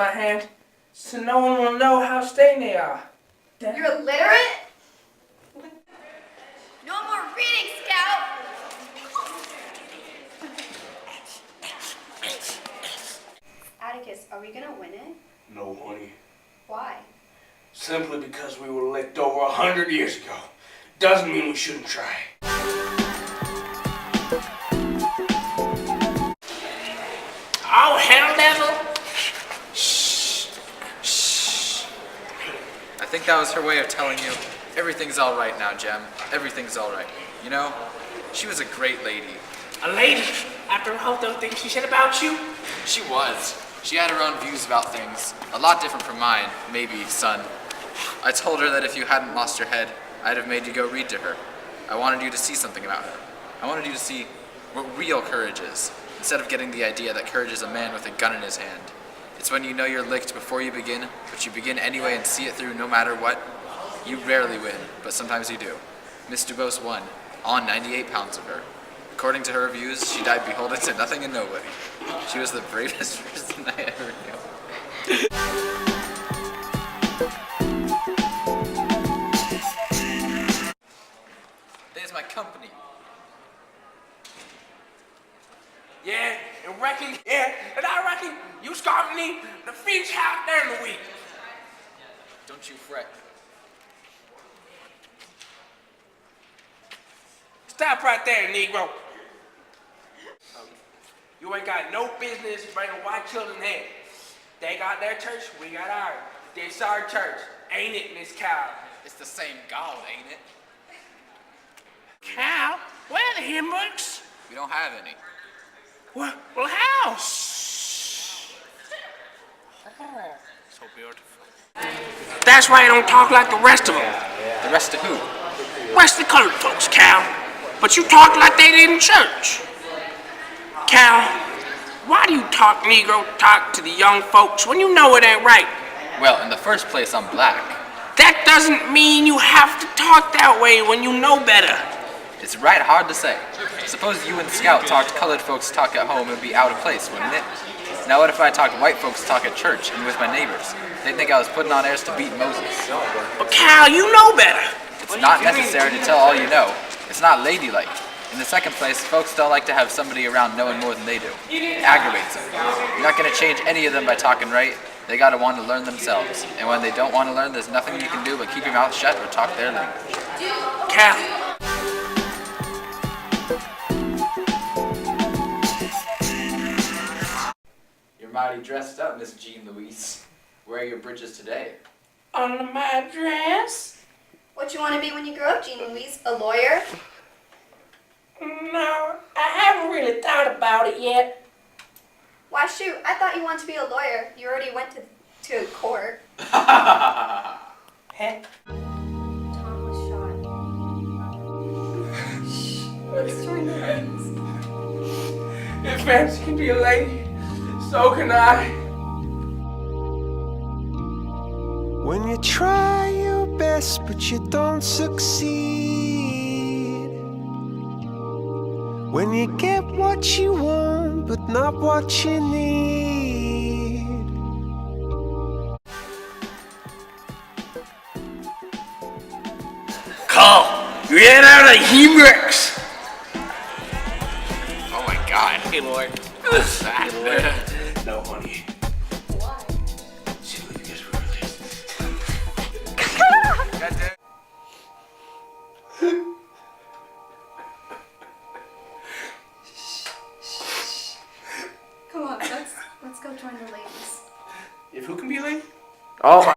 my hand, so no one will know how stained they are. You're illiterate? No more reading, Scout! Atticus, are we gonna win it? No, honey. Why? Simply because we were licked over 100 years ago. Doesn't mean we shouldn't try. Oh, hell, devil! Shh. Shh. I think that was her way of telling you, everything's all right now, Jem. Everything's all right. You know, she was a great lady. A lady? After all those things she said about you? She was. She had her own views about things, a lot different from mine, maybe, son. I told her that if you hadn't lost your head, I'd have made you go read to her. I wanted you to see something about her. I wanted you to see what real courage is, instead of getting the idea that courage is a man with a gun in his hand. It's when you know you're licked before you begin, but you begin anyway and see it through no matter what. You rarely win, but sometimes you do. Miss Dubose won, on 98 pounds of her. According to her reviews, she died beholden to nothing and nobody. She was the bravest person I ever knew. There's my company. Yeah, and reckon, yeah, and I reckon you scarfing me the Phoenix house during the week. Don't you fret. Stop right there, Negro. You ain't got no business bringing white children here. They got their church, we got ours. This our church, ain't it, Miss Cow? It's the same God, ain't it? Cow? Where are the hymn books? We don't have any. Well, how? So beautiful. That's why you don't talk like the rest of them. The rest of who? Rest of the colored folks, Cal. But you talk like they did in church. Cal, why do you talk Negro talk to the young folks when you know it ain't right? Well, in the first place, I'm black. That doesn't mean you have to talk that way when you know better. It's right hard to say. Suppose you and Scout talked colored folks talk at home, it would be out of place, wouldn't it? Now what if I talked white folks talk at church and with my neighbors? They'd think I was putting on airs to beat Moses. But Cal, you know better. It's not necessary to tell all you know. It's not ladylike. In the second place, folks don't like to have somebody around knowing more than they do. It aggravates them. You're not going to change any of them by talking right. They got to want to learn themselves. And when they don't want to learn, there's nothing you can do but keep your mouth shut or talk their language. Cal. You're mighty dressed up, Miss Jean Louise. Where are your breeches today? Under my dress? What you want to be when you grow up, Jean Louise? A lawyer? No, I haven't really thought about it yet. Why shoot, I thought you wanted to be a lawyer. You already went to court. Heck. Tom was shot. Let's join the ranks. If Fancy can be a lady, so can I. When you try your best but you don't succeed, when you get what you want but not what you need. Carl, you ran out of Hebrix. Oh my God. Hey, Lord. Hey, Lord. No, honey. Why? Simply because we were late. Goddamn. Come on, let's go join the ladies. If who can be late? Oh my.